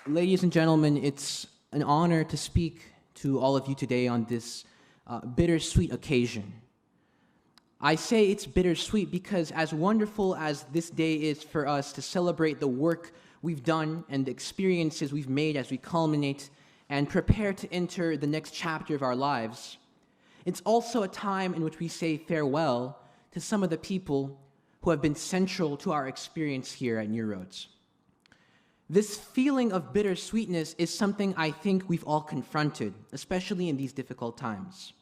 Ladies and gentlemen, it's an honor to speak to all of you today on this bittersweet occasion. I say it's bittersweet because as wonderful as this day is for us to celebrate the work we've done and the experiences we've made as we culminate and prepare to enter the next chapter of our lives, it's also a time in which we say farewell to some of the people who have been central to our experience here at New Roads. This feeling of bittersweetness is something I think we've all confronted, especially in these difficult times.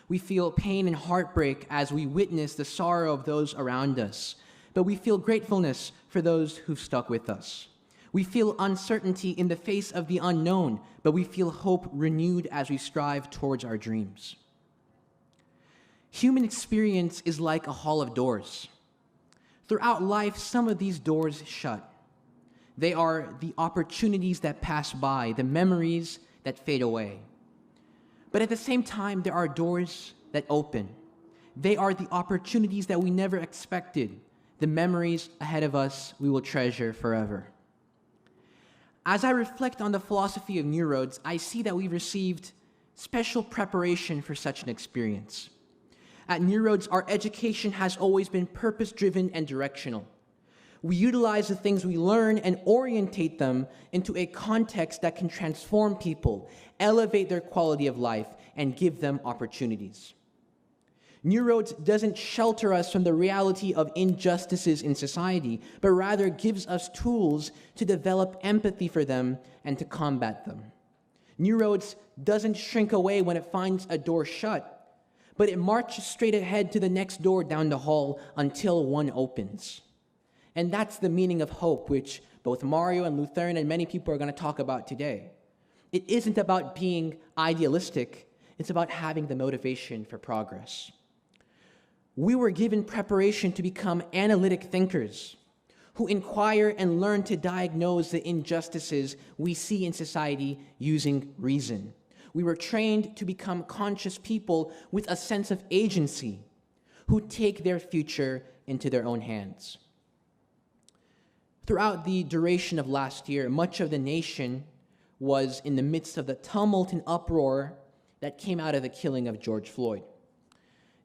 We feel pain and heartbreak as we witness the sorrow of those around us, but we feel gratefulness for those who've stuck with us. We feel uncertainty in the face of the unknown, but we feel hope renewed as we strive towards our dreams. Human experience is like a hall of doors. Throughout life, some of these doors shut. They are the opportunities that pass by, the memories that fade away. But at the same time, there are doors that open. They are the opportunities that we never expected, the memories ahead of us we will treasure forever. As I reflect on the philosophy of New Roads, I see that we've received special preparation for such an experience. At New Roads, our education has always been purpose-driven and directional. We utilize the things we learn and orientate them into a context that can transform people, elevate their quality of life, and give them opportunities. New Roads doesn't shelter us from the reality of injustices in society, but rather gives us tools to develop empathy for them and to combat them. New Roads doesn't shrink away when it finds a door shut, but it marches straight ahead to the next door down the hall until one opens. And that's the meaning of hope, which both Mario and Lutheran and many people are going to talk about today. It isn't about being idealistic, it's about having the motivation for progress. We were given preparation to become analytic thinkers who inquire and learn to diagnose the injustices we see in society using reason. We were trained to become conscious people with a sense of agency who take their future into their own hands. Throughout the duration of last year, much of the nation was in the midst of the tumult and uproar that came out of the killing of George Floyd.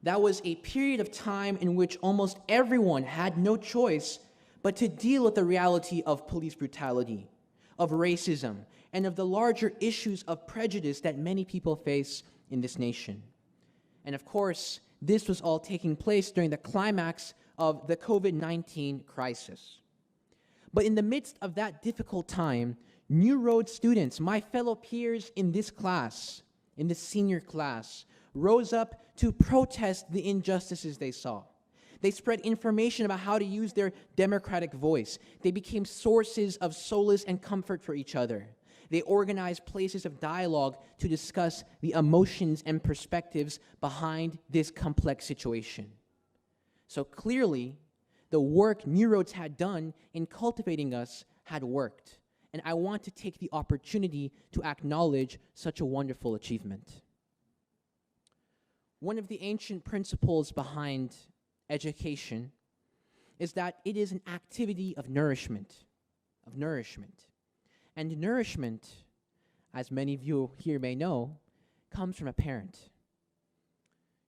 That was a period of time in which almost everyone had no choice but to deal with the reality of police brutality, of racism, and of the larger issues of prejudice that many people face in this nation. And of course, this was all taking place during the climax of the COVID-19 crisis. But in the midst of that difficult time, New Roads students, my fellow peers in this class, in this senior class, rose up to protest the injustices they saw. They spread information about how to use their democratic voice. They became sources of solace and comfort for each other. They organized places of dialogue to discuss the emotions and perspectives behind this complex situation. So clearly, the work New Roads had done in cultivating us had worked, and I want to take the opportunity to acknowledge such a wonderful achievement. One of the ancient principles behind education is that it is an activity of nourishment. And nourishment, as many of you here may know, comes from a parent.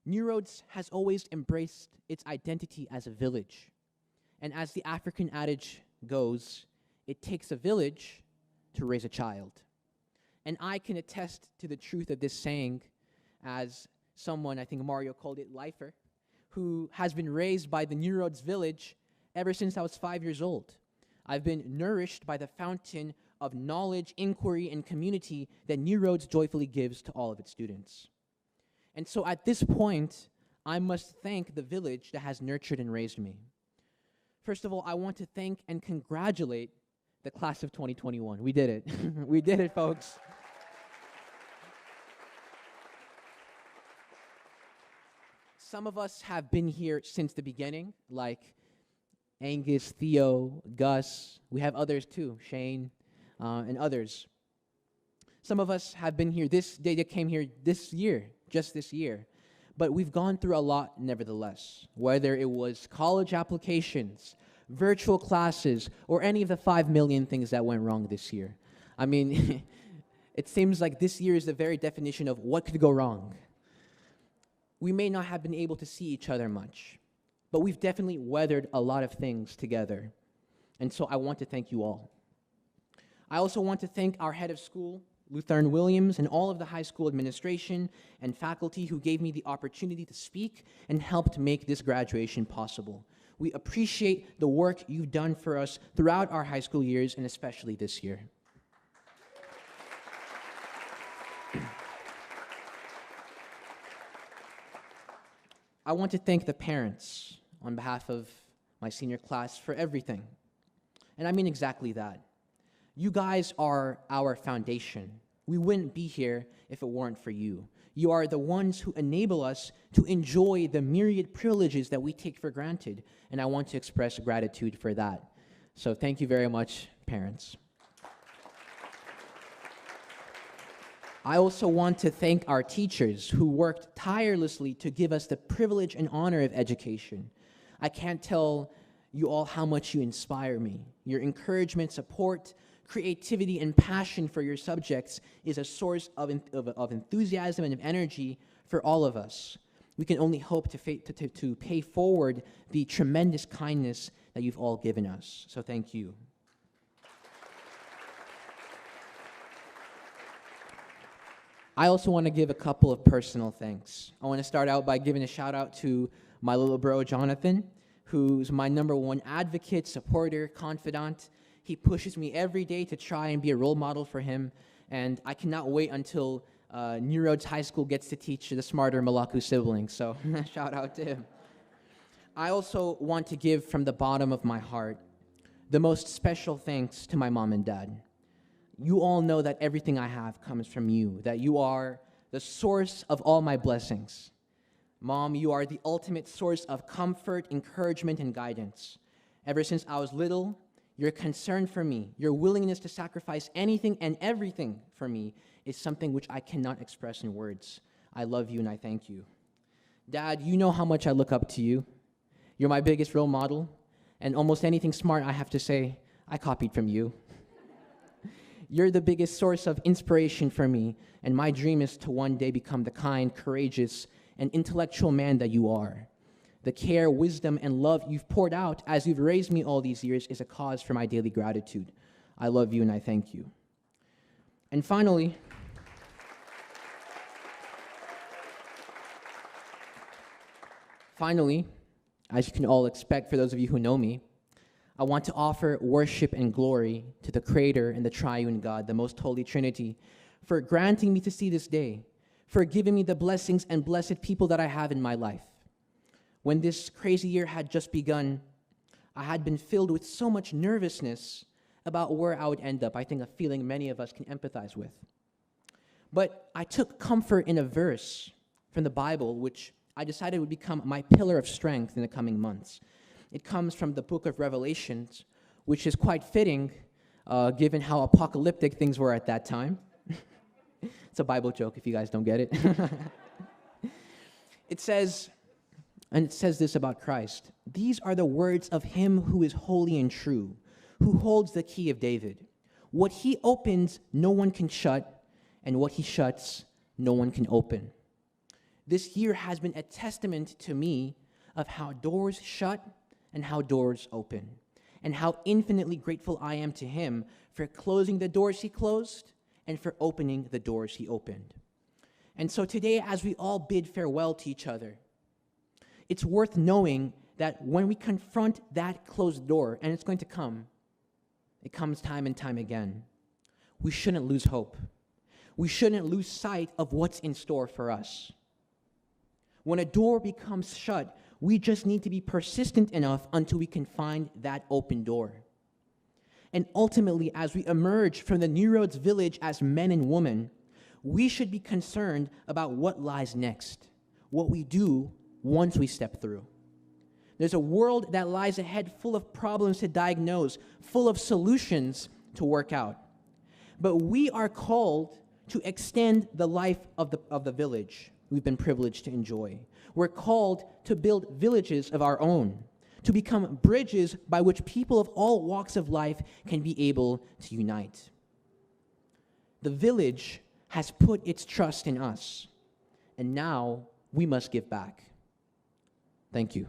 New Roads has always embraced its identity as a village. And as the African adage goes, it takes a village to raise a child. And I can attest to the truth of this saying as someone, I think Mario called it lifer, who has been raised by the New Roads village ever since I was 5 years old. I've been nourished by the fountain of knowledge, inquiry, and community that New Roads joyfully gives to all of its students. And so at this point, I must thank the village that has nurtured and raised me. First of all, I want to thank and congratulate the class of 2021. We did it. We did it, folks. Some of us have been here since the beginning, like Angus, Theo, Gus. We have others too, Shane, and others. Some of us have been here they came here this year, just this year. But we've gone through a lot nevertheless, whether it was college applications, virtual classes, or any of the 5 million things that went wrong this year. I mean, it seems like this year is the very definition of what could go wrong. We may not have been able to see each other much, but we've definitely weathered a lot of things together. And so I want to thank you all. I also want to thank our head of school, Lutheran Williams, and all of the high school administration and faculty who gave me the opportunity to speak and helped make this graduation possible. We appreciate the work you've done for us throughout our high school years, and especially this year. I want to thank the parents on behalf of my senior class for everything. And I mean exactly that. You guys are our foundation. We wouldn't be here if it weren't for you. You are the ones who enable us to enjoy the myriad privileges that we take for granted, and I want to express gratitude for that. So thank you very much, parents. I also want to thank our teachers who worked tirelessly to give us the privilege and honor of education. I can't tell you all how much you inspire me. Your encouragement, support, creativity, and passion for your subjects is a source of enthusiasm and of energy for all of us. We can only hope to pay forward the tremendous kindness that you've all given us. So thank you. I also want to give a couple of personal thanks. I want to start out by giving a shout out to my little bro, Jonathan, who's my #1 advocate, supporter, confidant. He pushes me every day to try and be a role model for him, and I cannot wait until New Roads High School gets to teach the smarter Malaku siblings, so shout out to him. I also want to give from the bottom of my heart the most special thanks to my mom and dad. You all know that everything I have comes from you, that you are the source of all my blessings. Mom, you are the ultimate source of comfort, encouragement, and guidance. Ever since I was little, your concern for me, your willingness to sacrifice anything and everything for me is something which I cannot express in words. I love you and I thank you. Dad, you know how much I look up to you. You're my biggest role model, and almost anything smart I have to say, I copied from you. You're the biggest source of inspiration for me, and my dream is to one day become the kind, courageous, and intellectual man that you are. The care, wisdom, and love you've poured out as you've raised me all these years is a cause for my daily gratitude. I love you and I thank you. And finally, as you can all expect for those of you who know me, I want to offer worship and glory to the Creator and the Triune God, the Most Holy Trinity, for granting me to see this day, for giving me the blessings and blessed people that I have in my life. When this crazy year had just begun, I had been filled with so much nervousness about where I would end up. I think a feeling many of us can empathize with. But I took comfort in a verse from the Bible, which I decided would become my pillar of strength in the coming months. It comes from the book of Revelations, which is quite fitting given how apocalyptic things were at that time. It's a Bible joke if you guys don't get it. It says this about Christ: "These are the words of him who is holy and true, who holds the key of David. What he opens, no one can shut, and what he shuts, no one can open." This year has been a testament to me of how doors shut and how doors open, and how infinitely grateful I am to him for closing the doors he closed and for opening the doors he opened. And so today, as we all bid farewell to each other, it's worth knowing that when we confront that closed door, and it's going to come, it comes time and time again, we shouldn't lose hope. We shouldn't lose sight of what's in store for us. When a door becomes shut, we just need to be persistent enough until we can find that open door. And ultimately, as we emerge from the New Roads village as men and women, we should be concerned about what lies next, what we do once we step through. There's a world that lies ahead full of problems to diagnose, full of solutions to work out. But we are called to extend the life of the village we've been privileged to enjoy. We're called to build villages of our own, to become bridges by which people of all walks of life can be able to unite. The village has put its trust in us, and now we must give back. Thank you.